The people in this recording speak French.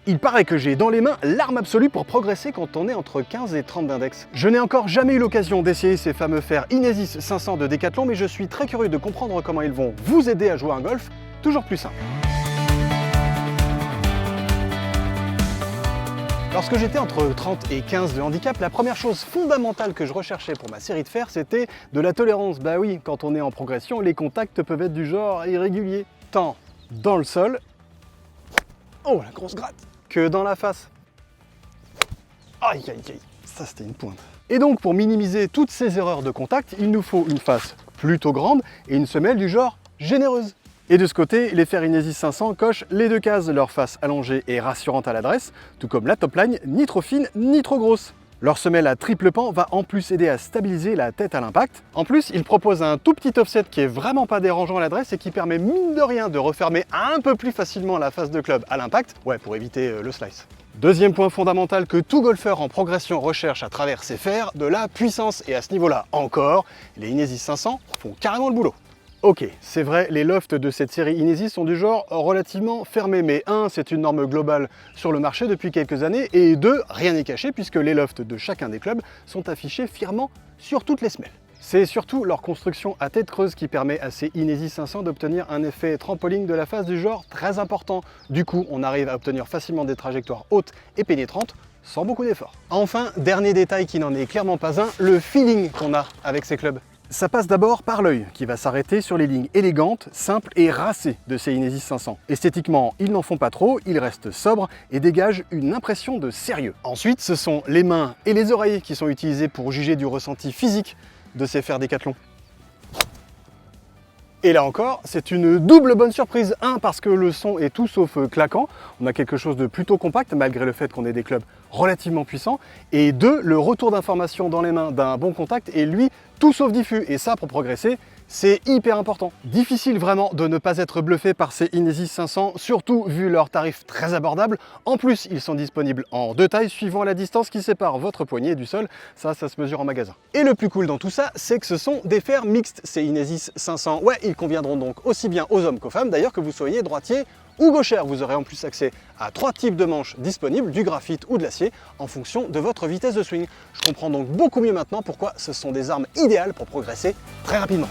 Il paraît que j'ai dans les mains l'arme absolue pour progresser quand on est entre 15 et 30 d'index. Je n'ai encore jamais eu l'occasion d'essayer ces fameux fers Inesis 500 de Decathlon, mais je suis très curieux de comprendre comment ils vont vous aider à jouer un golf toujours plus simple. Lorsque j'étais entre 30 et 15 de handicap, la première chose fondamentale que je recherchais pour ma série de fers, c'était de la tolérance. Bah oui, quand on est en progression, les contacts peuvent être du genre irrégulier. Tant dans le sol, oh la grosse gratte, que dans la face. Aïe aïe aïe, ça c'était une pointe. Et donc pour minimiser toutes ces erreurs de contact, il nous faut une face plutôt grande et une semelle du genre généreuse. Et de ce côté, les fers Inesis 500 cochent les deux cases, leur face allongée et rassurante à l'adresse, tout comme la topline ni trop fine ni trop grosse. Leur semelle à triple pan va en plus aider à stabiliser la tête à l'impact. En plus, il propose un tout petit offset qui est vraiment pas dérangeant à l'adresse et qui permet mine de rien de refermer un peu plus facilement la face de club à l'impact, ouais, pour éviter le slice. Deuxième point fondamental que tout golfeur en progression recherche à travers ses fers, de la puissance. Et à ce niveau-là encore, les Inesis 500 font carrément le boulot. Ok, c'est vrai, les lofts de cette série Inesis sont du genre relativement fermés, mais 1, c'est une norme globale sur le marché depuis quelques années, et 2, rien n'est caché puisque les lofts de chacun des clubs sont affichés fièrement sur toutes les semelles. C'est surtout leur construction à tête creuse qui permet à ces Inesis 500 d'obtenir un effet trampoline de la face du genre très important. Du coup, on arrive à obtenir facilement des trajectoires hautes et pénétrantes sans beaucoup d'efforts. Enfin, dernier détail qui n'en est clairement pas un, le feeling qu'on a avec ces clubs. Ça passe d'abord par l'œil, qui va s'arrêter sur les lignes élégantes, simples et racées de ces Inesis 500. Esthétiquement, ils n'en font pas trop, ils restent sobres et dégagent une impression de sérieux. Ensuite, ce sont les mains et les oreilles qui sont utilisés pour juger du ressenti physique de ces fers Decathlon. Et là encore, c'est une double bonne surprise. 1, parce que le son est tout sauf claquant. On a quelque chose de plutôt compact, malgré le fait qu'on ait des clubs relativement puissants. Et 2, le retour d'information dans les mains d'un bon contact est lui tout sauf diffus. Et ça, pour progresser, c'est hyper important. Difficile vraiment de ne pas être bluffé par ces Inesis 500, surtout vu leur tarif très abordable. En plus, ils sont disponibles en 2 tailles suivant la distance qui sépare votre poignet du sol. Ça se mesure en magasin. Et le plus cool dans tout ça, c'est que ce sont des fers mixtes, ces Inesis 500. Ouais, ils conviendront donc aussi bien aux hommes qu'aux femmes, d'ailleurs que vous soyez droitier ou gauchère. Vous aurez en plus accès à 3 types de manches disponibles, du graphite ou de l'acier, en fonction de votre vitesse de swing. Je comprends donc beaucoup mieux maintenant pourquoi ce sont des armes idéales pour progresser très rapidement.